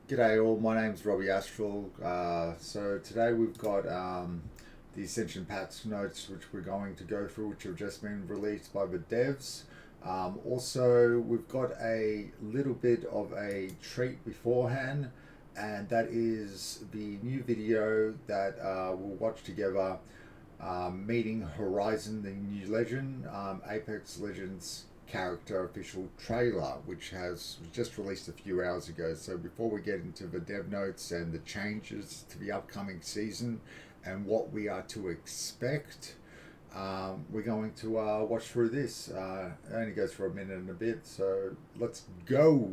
G'day all, my name's Robbie Astral. So today we've got the Ascension patch notes which we're going to go through, which have just been released by the devs. Also, we've got a little bit of a treat beforehand, and that is the new video that we'll watch together, meeting Horizon, the new legend, Apex Legends character official trailer, which was just released a few hours ago. So before we get into the dev notes and the changes to the upcoming season and what we are to expect, we're going to watch through this. It only goes for a minute and a bit, so let's go.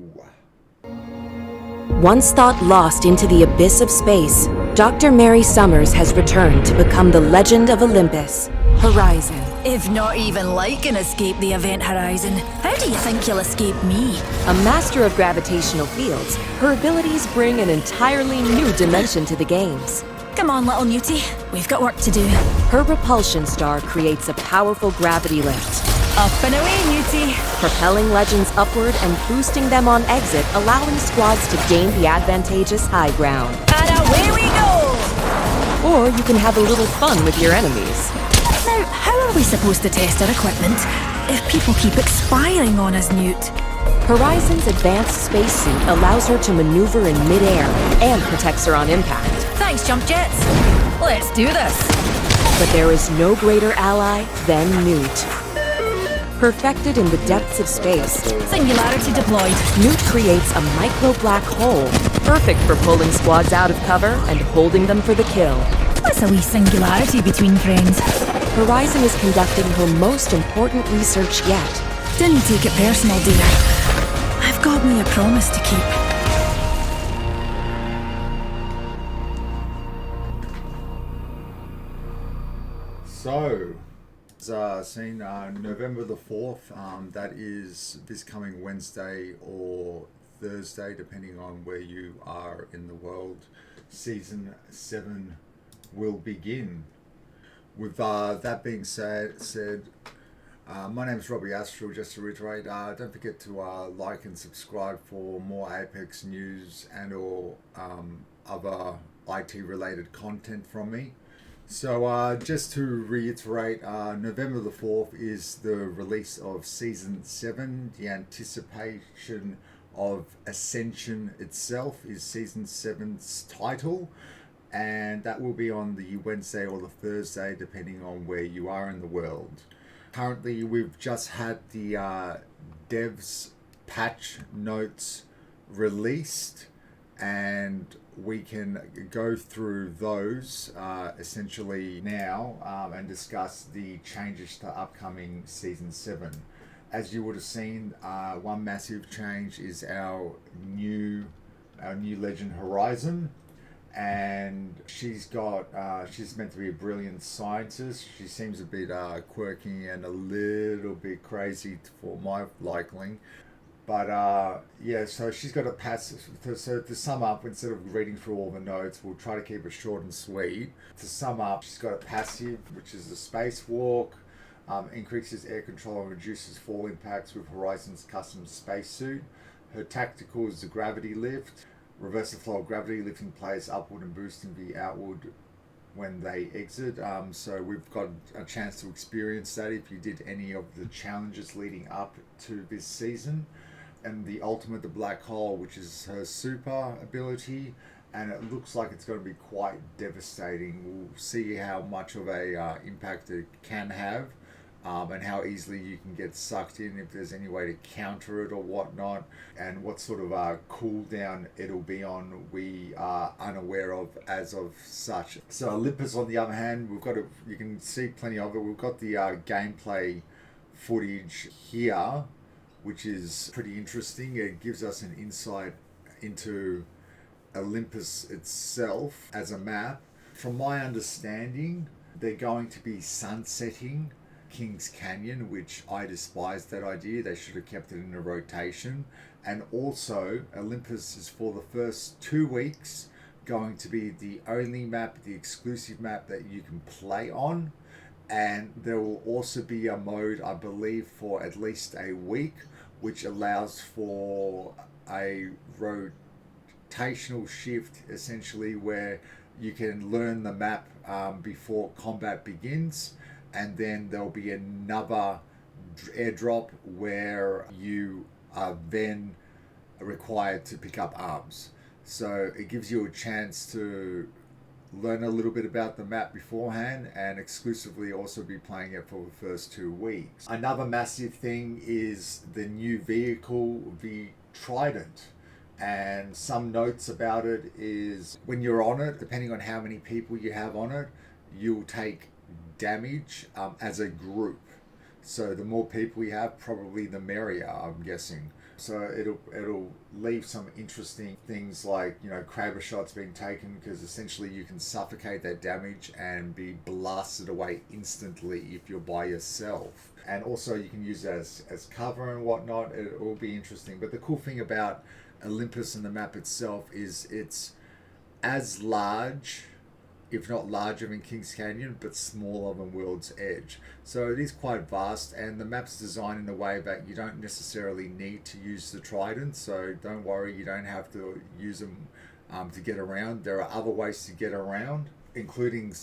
Once thought lost into the abyss of space, Dr. Mary Summers has returned to become the legend of Olympus, Horizon. If not even like an escape the event Horizon, how do you think you'll escape me? A master of gravitational fields, her abilities bring an entirely new dimension to the games. Come on, little Newtie, we've got work to do. Her repulsion star creates a powerful gravity lift, Up and away, Newtie. propelling legends upward and boosting them on exit, allowing squads to gain the advantageous high ground. And away we go! Or you can have a little fun with your enemies. Now, how are we supposed to test our equipment if people keep expiring on us, Newt? Horizon's advanced spacesuit allows her to maneuver in midair and protects her on impact. Thanks, jump jets. Let's do this. But there is no greater ally than Newt. Perfected in the depths of space, Singularity deployed. Newt creates a micro-black hole, perfect for pulling squads out of cover and holding them for the kill. What's a wee singularity between friends? Horizon is conducting her most important research yet. Didn't take it personal, dear. I've got me a promise to keep. So, seen November the 4th, that is this coming Wednesday or Thursday, depending on where you are in the world. Season 7 will begin. With that being said, my name is Robbie Astral. Just to reiterate, don't forget to like and subscribe for more Apex news and or other IT related content from me. So just to reiterate, November the 4th is the release of Season 7. The anticipation of Ascension itself is Season 7's title, and that will be on the Wednesday or the Thursday, depending on where you are in the world. Currently, we've just had the devs patch notes released, and we can go through those essentially now and discuss the changes to upcoming Season 7. As you would have seen, one massive change is our new legend Horizon, and she's meant to be a brilliant scientist. She seems a bit quirky and a little bit crazy for my liking. But yeah, so she's got a passive. So to sum up, instead of reading through all the notes, we'll try to keep it short and sweet. To sum up, she's got a passive, which is the spacewalk, increases air control and reduces fall impacts with Horizon's custom spacesuit. Her tactical is the gravity lift, reverse the flow of gravity, lifting players upward and boosting the outward when they exit. So we've got a chance to experience that if you did any of the challenges leading up to this season. And the ultimate, the black hole, which is her super ability, and it looks like it's going to be quite devastating. We'll see how much of a impact it can have, and how easily you can get sucked in, if there's any way to counter it or whatnot, and what sort of cooldown it'll be on, we are unaware of as of such. So Olympus, on the other hand, you can see plenty of it. We've got the gameplay footage here, which is pretty interesting. It gives us an insight into Olympus itself as a map. From my understanding, they're going to be sunsetting King's Canyon, which I despise that idea. They should have kept it in a rotation. And also, Olympus is, for the first 2 weeks, going to be the only map, the exclusive map that you can play on. And there will also be a mode, I believe, for at least a week, which allows for a rotational shift, essentially, where you can learn the map before combat begins, and then there'll be another airdrop where you are then required to pick up arms. So it gives you a chance to learn a little bit about the map beforehand and exclusively also be playing it for the first 2 weeks. Another massive thing is the new vehicle, the Trident. And some notes about it is when you're on it, depending on how many people you have on it, you'll take damage as a group. So the more people you have, probably the merrier, I'm guessing. So it'll leave some interesting things like, you know, crabber shots being taken, because essentially you can suffocate that damage and be blasted away instantly if you're by yourself. And also you can use it as cover and whatnot. It will be interesting. But the cool thing about Olympus and the map itself is it's as large, if not larger than Kings Canyon, but smaller than World's Edge. So it is quite vast, and the map's designed in a way that you don't necessarily need to use the Trident, so don't worry, you don't have to use them to get around. There are other ways to get around, including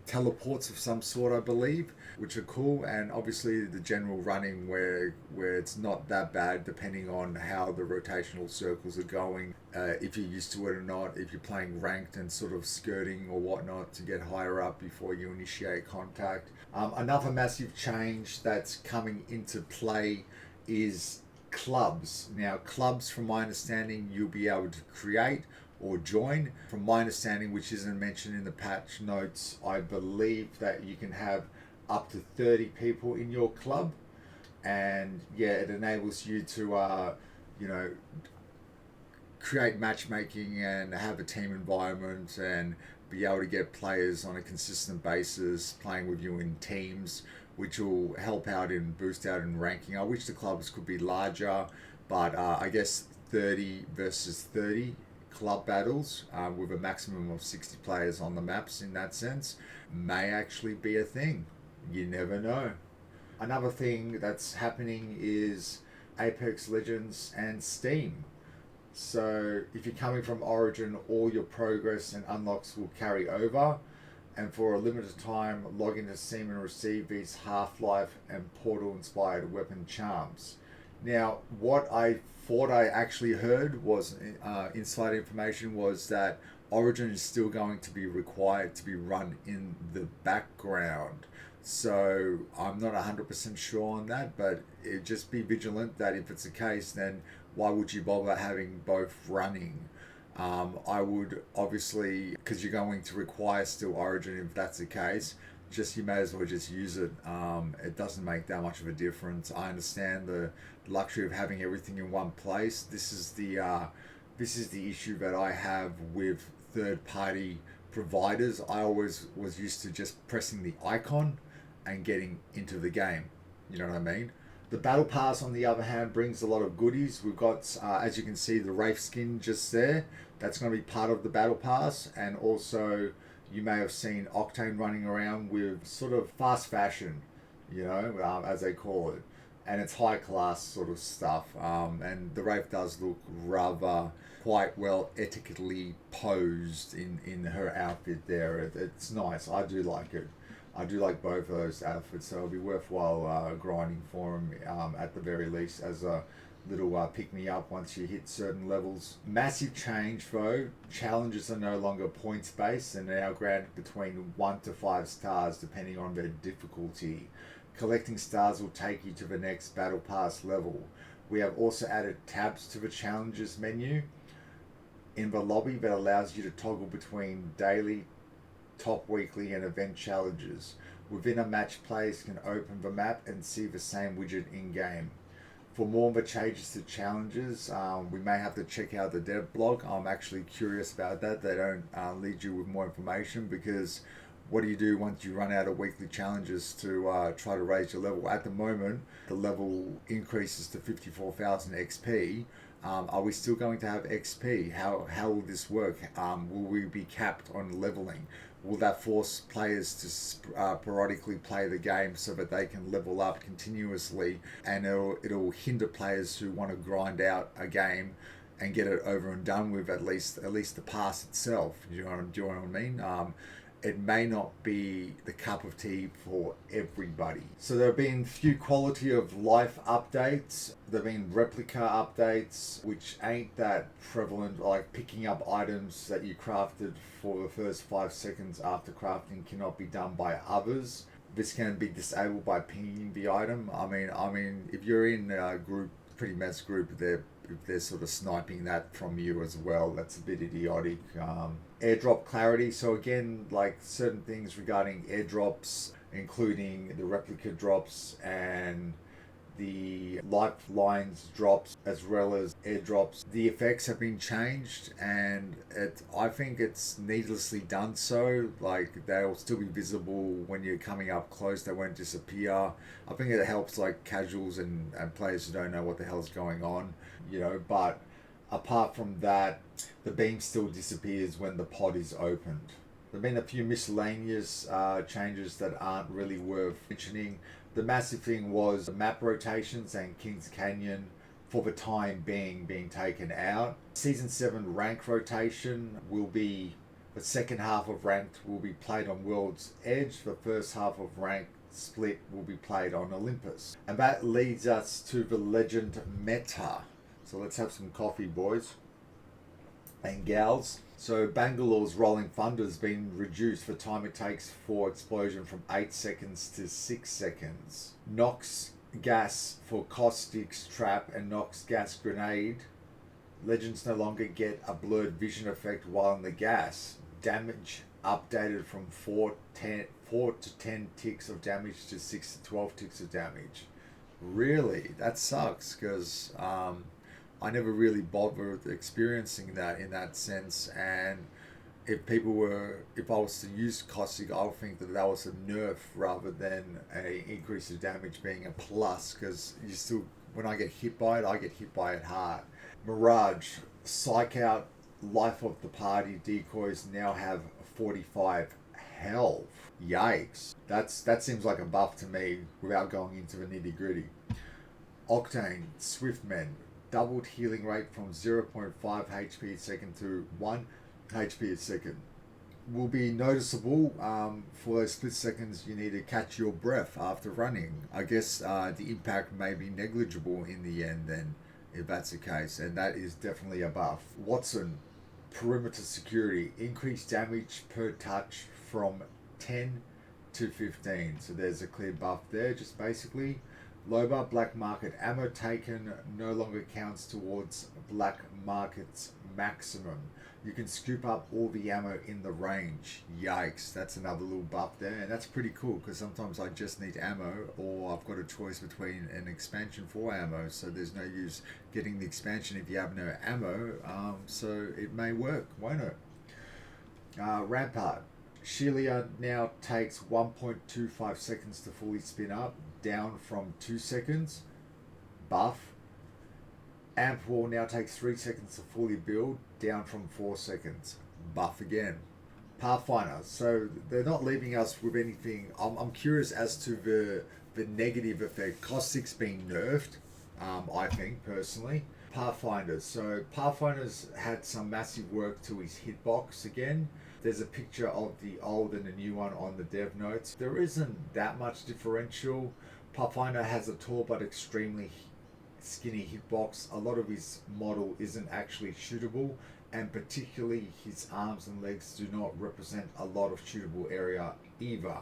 teleports of some sort, I believe, which are cool, and obviously the general running where it's not that bad depending on how the rotational circles are going, if you're used to it or not, if you're playing ranked and sort of skirting or whatnot to get higher up before you initiate contact. Another massive change that's coming into play is clubs. Now, clubs, from my understanding, you'll be able to create or join. From my understanding, which isn't mentioned in the patch notes, I believe that you can have up to 30 people in your club, and yeah, it enables you to create matchmaking and have a team environment and be able to get players on a consistent basis playing with you in teams, which will help out in boost out in ranking. I wish the clubs could be larger, but I guess 30 versus 30 club battles with a maximum of 60 players on the maps in that sense may actually be a thing. You never know. Another thing that's happening is Apex Legends and Steam. So if you're coming from Origin, all your progress and unlocks will carry over, and for a limited time log into Steam and receive these Half-Life and Portal inspired weapon charms. Now, what I thought I actually heard was inside information was that Origin is still going to be required to be run in the background. So I'm not 100% sure on that, but just be vigilant that if it's the case, then why would you bother having both running? I would obviously, because you're going to require still Origin if that's the case, you may as well just use it. It doesn't make that much of a difference. I understand the luxury of having everything in one place. This is the issue that I have with third-party providers. I always was used to just pressing the icon and getting into the game. You know what I mean? The Battle Pass, on the other hand, brings a lot of goodies. We've got, as you can see, the Wraith skin just there. That's going to be part of the Battle Pass, and also you may have seen Octane running around with sort of fast fashion, you know, as they call it. And it's high class sort of stuff. And the Wraith does look rather quite well etiquetely posed in her outfit there. It's nice. I do like it. I do like both of those outfits, so it'll be worthwhile grinding for them at the very least as a little pick-me-up once you hit certain levels. Massive change though. Challenges are no longer points-based and are now granted between 1 to 5 stars depending on their difficulty. Collecting stars will take you to the next Battle Pass level. We have also added tabs to the challenges menu in the lobby that allows you to toggle between daily, top weekly and event challenges. Within a match, players can open the map and see the same widget in-game. For more of the changes to challenges, we may have to check out the dev blog. I'm actually curious about that. They don't lead you with more information, because what do you do once you run out of weekly challenges to try to raise your level? At the moment, the level increases to 54,000 XP. Are we still going to have XP? How will this work? Will we be capped on leveling? Will that force players to periodically play the game so that they can level up continuously, and it'll hinder players who want to grind out a game and get it over and done with, at least the pass itself. Do you know what I mean? It may not be the cup of tea for everybody. So there have been few quality of life updates. There have been replica updates, which ain't that prevalent, like picking up items that you crafted for the first 5 seconds after crafting cannot be done by others. This can be disabled by pinging the item. I mean, if you're in a group, pretty mess group, they're sort of sniping that from you as well. That's a bit idiotic. Airdrop clarity. So again, like certain things regarding airdrops, including the replica drops and the lifelines drops, as well as airdrops. The effects have been changed, and I think it's needlessly done so. Like, they'll still be visible when you're coming up close. They won't disappear. I think it helps like casuals and players who don't know what the hell's going on, but apart from that, the beam still disappears when the pod is opened. There have been a few miscellaneous changes that aren't really worth mentioning. The massive thing was the map rotations and Kings Canyon, for the time being taken out. Season 7 rank rotation will be, the second half of ranked will be played on World's Edge. The first half of ranked split will be played on Olympus. And that leads us to the Legend meta. So let's have some coffee, boys and gals. So Bangalore's Rolling Thunder has been reduced for time it takes for explosion from 8 seconds to 6 seconds. Nox gas for Caustic's trap and Nox gas grenade. Legends no longer get a blurred vision effect while in the gas. Damage updated from 4 to 10 ticks of damage to 6 to 12 ticks of damage. Really? That sucks, because I never really bothered experiencing that in that sense, and if I was to use Caustic, I would think that was a nerf rather than a increase of damage being a plus, because when I get hit by it, I get hit by it hard. Mirage, Psych Out, Life of the Party decoys now have 45 health. Yikes. That seems like a buff to me without going into the nitty gritty. Octane, Swiftmen, doubled healing rate from 0.5 HP a second to 1 HP a second. Will be noticeable for those split seconds you need to catch your breath after running. I guess the impact may be negligible in the end then, if that's the case, and that is definitely a buff. Watson, perimeter security, increased damage per touch from 10 to 15. So there's a clear buff there, just basically. Loba, black market ammo taken no longer counts towards black market's maximum. You can scoop up all the ammo in the range. Yikes, that's another little buff there, and that's pretty cool, because sometimes I just need ammo, or I've got a choice between an expansion for ammo, so there's no use getting the expansion if you have no ammo, so it may work, won't it? Rampart, Shelia now takes 1.25 seconds to fully spin up, down from 2 seconds. Buff. Amp Wall now takes 3 seconds to fully build, down from 4 seconds. Buff again. Pathfinder, so they're not leaving us with anything. I'm curious as to the negative effect. Caustic's being nerfed, I think, personally. Pathfinders, so Pathfinder's had some massive work to his hitbox again. There's a picture of the old and the new one on the dev notes. There isn't that much differential. Pathfinder has a tall but extremely skinny hitbox. A lot of his model isn't actually shootable, and particularly his arms and legs do not represent a lot of shootable area either.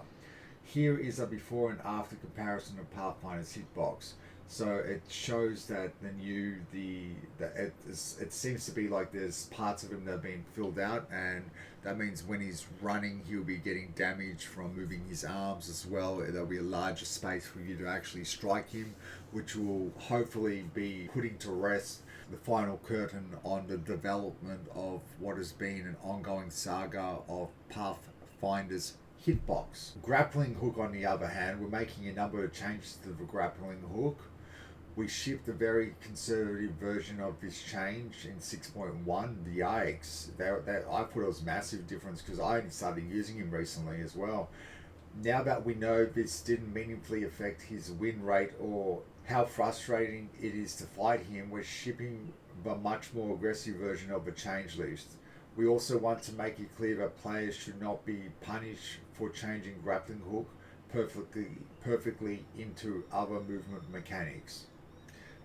Here is a before and after comparison of Pathfinder's hitbox. So it shows that it seems to be like there's parts of him that have been filled out, and that means when he's running he'll be getting damage from moving his arms as well. There'll be a larger space for you to actually strike him, which will hopefully be putting to rest the final curtain on the development of what has been an ongoing saga of Pathfinder's hitbox. Grappling hook, on the other hand, we're making a number of changes to the grappling hook. We shipped a very conservative version of this change in 6.1. Yikes. I thought it was a massive difference, because I only started using him recently as well. Now that we know this didn't meaningfully affect his win rate or how frustrating it is to fight him, we're shipping but much more aggressive version of a change list. We also want to make it clear that players should not be punished for changing grappling hook perfectly into other movement mechanics.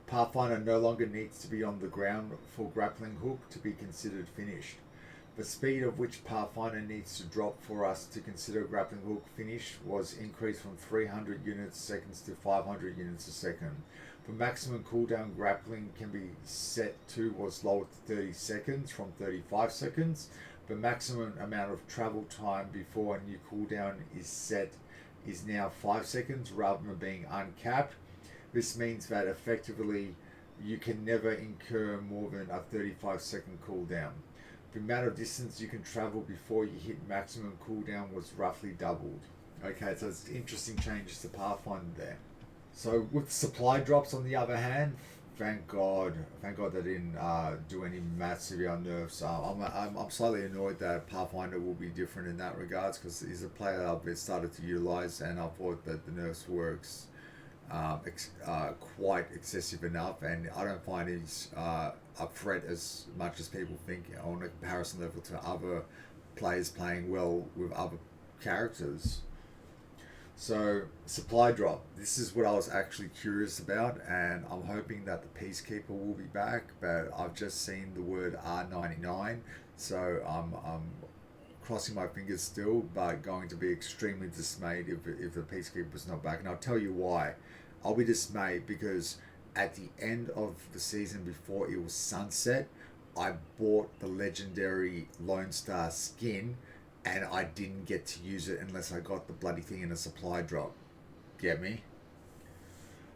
Pathfinder no longer needs to be on the ground for grappling hook to be considered finished. The speed of which Pathfinder needs to drop for us to consider grappling hook finished was increased from 300 units seconds to 500 units a second. The maximum cooldown grappling can be set to was lowered to 30 seconds from 35 seconds. The maximum amount of travel time before a new cooldown is set is now 5 seconds rather than being uncapped. This means that effectively you can never incur more than a 35-second cooldown. The amount of distance you can travel before you hit maximum cooldown was roughly doubled. Okay, so it's interesting changes to Pathfinder there. So with supply drops on the other hand, thank God they didn't do any massive nerfs. I'm slightly annoyed that Pathfinder will be different in that regards because he's a player I've started to utilize, and I thought that the nerfs works quite excessive enough, and I don't find he's a threat as much as people think on a comparison level to other players playing well with other characters. So supply drop, this is what I was actually curious about, and I'm hoping that the Peacekeeper will be back, but I've just seen the word R99, so I'm crossing my fingers still, but going to be extremely dismayed if the Peacekeeper's not back. And I'll tell you why. I'll be dismayed because at the end of the season before it was sunset, I bought the legendary Lone Star skin and I didn't get to use it unless I got the bloody thing in a supply drop. Get me?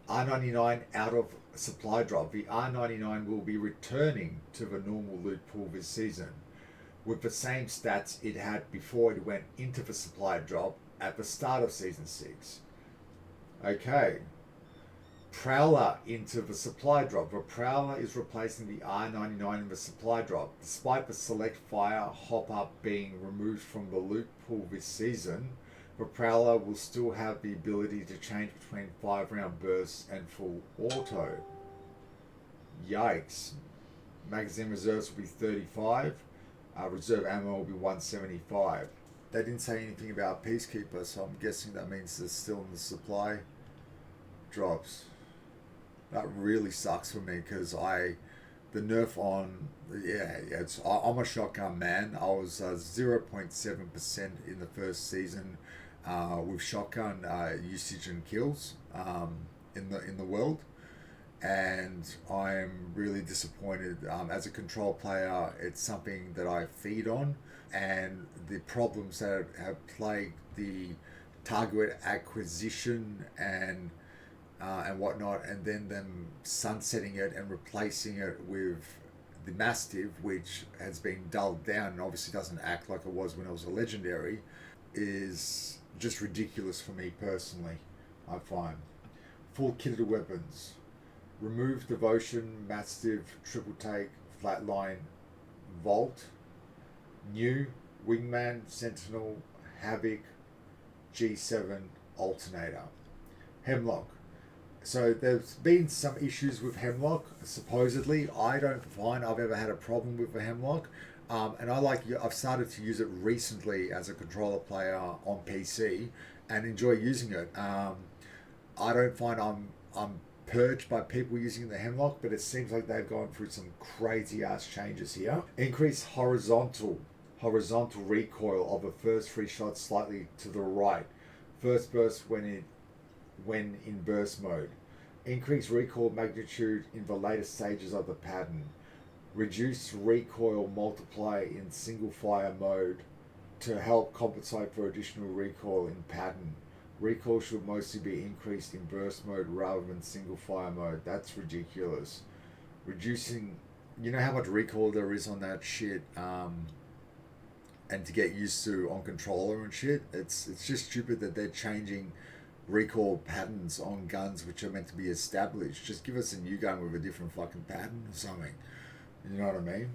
R99 out of supply drop. The R99 will be returning to the normal loot pool this season with the same stats it had before it went into the supply drop at the start of Season 6. Okay. Prowler into the supply drop. The Prowler is replacing the R99 in the supply drop. Despite the Select Fire hop-up being removed from the loot pool this season, the Prowler will still have the ability to change between 5-round bursts and full auto. Yikes. Magazine reserves will be 35. Reserve ammo will be 175. They didn't say anything about Peacekeeper, so I'm guessing that means they're still in the supply drops. That really sucks for me because the nerf on, I'm a shotgun man. I was 0.7% in the first season with shotgun usage and kills in the world, and I'm really disappointed. As a control player, it's something that I feed on, and the problems that have plagued the target acquisition and whatnot, and then them sunsetting it and replacing it with the Mastiff, which has been dulled down and obviously doesn't act like it was when it was a legendary, is just ridiculous for me personally, I find. Full kitted weapons. Remove Devotion, Mastiff, Triple Take, Flatline, Vault. New Wingman, Sentinel, Havoc, G7, Alternator. Hemlock. So there's been some issues with Hemlock, supposedly. I don't find I've ever had a problem with the Hemlock. And I've started to use it recently as a controller player on PC and enjoy using it. I don't find I'm purged by people using the Hemlock, but it seems like they've gone through some crazy ass changes here. Increase horizontal recoil of the first 3 shots slightly to the right. First burst when in burst mode. Increase recoil magnitude in the later stages of the pattern. Reduce recoil multiplier in single fire mode to help compensate for additional recoil in pattern. Recoil should mostly be increased in burst mode rather than single fire mode. That's ridiculous. Reducing, you know how much recoil there is on that shit, and to get used to on controller and shit. It's just stupid that they're changing recoil patterns on guns which are meant to be established. Just give us a new gun with a different fucking pattern or something. You know what I mean?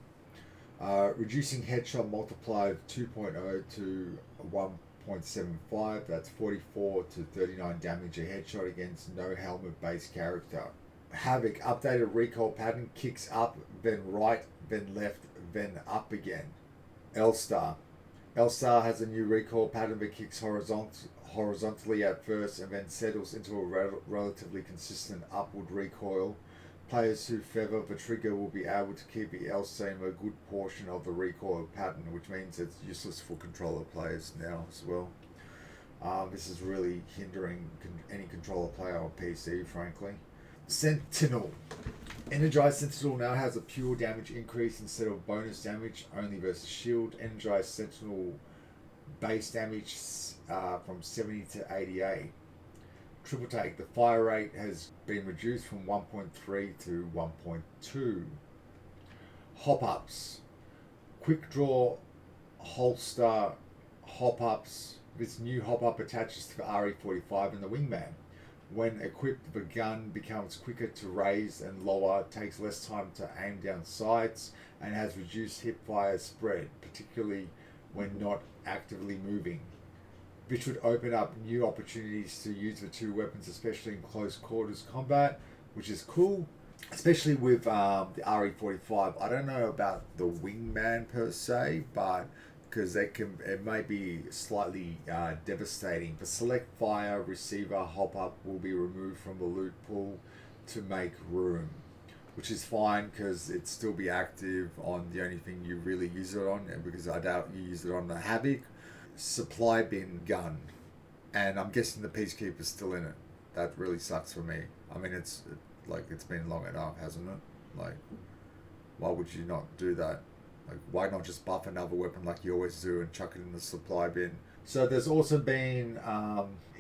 Reducing headshot multiplier 2.0 to 1.75. That's 44 to 39 damage a headshot against no helmet based character. Havoc, updated recoil pattern, kicks up, then right, then left, then up again. L-Star. L-Star has a new recoil pattern that kicks horizontally at first and then settles into a relatively consistent upward recoil. Players who feather the trigger will be able to keep the L-Star a good portion of the recoil pattern, which means it's useless for controller players now as well. This is really hindering any controller player on PC, frankly. Sentinel. Energized Sentinel now has a pure damage increase instead of bonus damage only versus shield. Energized Sentinel base damage from 70 to 88. Triple Take. The fire rate has been reduced from 1.3 to 1.2. Hop-ups. Quick draw holster hop-ups. This new hop-up attaches to the RE45 and the Wingman. When equipped, the gun becomes quicker to raise and lower, takes less time to aim down sights, and has reduced hipfire spread, particularly when not actively moving. This would open up new opportunities to use the two weapons, especially in close quarters combat, which is cool, especially with the RE45. I don't know about the Wingman per se, but because it may be slightly devastating. The select fire receiver hop-up will be removed from the loot pool to make room, which is fine because it'd still be active on the only thing you really use it on, and because I doubt you use it on the Havoc. Supply bin gun, and I'm guessing the Peacekeeper's still in it. That really sucks for me. I mean, it's been long enough, hasn't it? Like, why would you not do that? Like, why not just buff another weapon like you always do and chuck it in the supply bin? So there's also been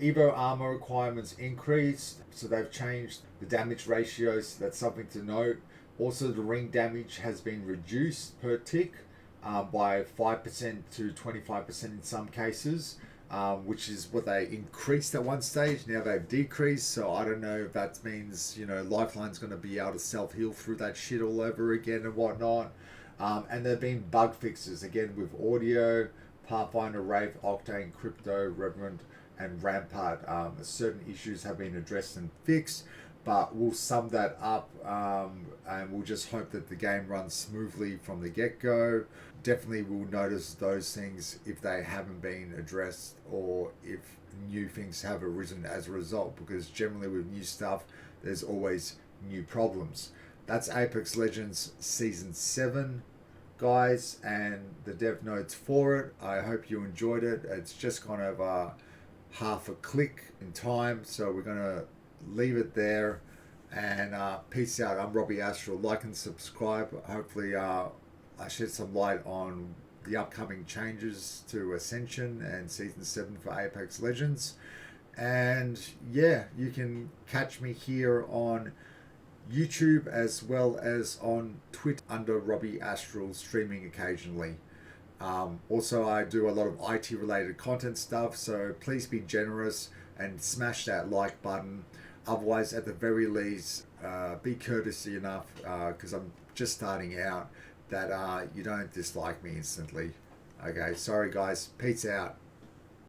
Evo armor requirements increased, so they've changed the damage ratios. That's something to note. Also, the ring damage has been reduced per tick by 5% to 25% in some cases, which is what they increased at one stage. Now they've decreased, so I don't know if that means, Lifeline's going to be able to self-heal through that shit all over again and whatnot. And there have been bug fixes, again, with audio, Pathfinder, Wraith, Octane, Crypto, Revenant, and Rampart. Certain issues have been addressed and fixed, but we'll sum that up, and we'll just hope that the game runs smoothly from the get-go. Definitely we'll notice those things if they haven't been addressed or if new things have arisen as a result, because generally with new stuff, there's always new problems. That's Apex Legends Season 7, guys, and the dev notes for it. I hope you enjoyed it. It's just kind of half a click in time, so we're going to leave it there, and peace out. I'm Robbie Astral. Like and subscribe. Hopefully I shed some light on the upcoming changes to Ascension and Season 7 for Apex Legends. And yeah, you can catch me here on YouTube as well as on Twitter under Robbie Astral, streaming occasionally. Also, I do a lot of IT related content stuff, so please be generous and smash that like button. Otherwise, at the very least, be courtesy enough, because I'm just starting out, that you don't dislike me instantly. Okay, sorry guys, peace out.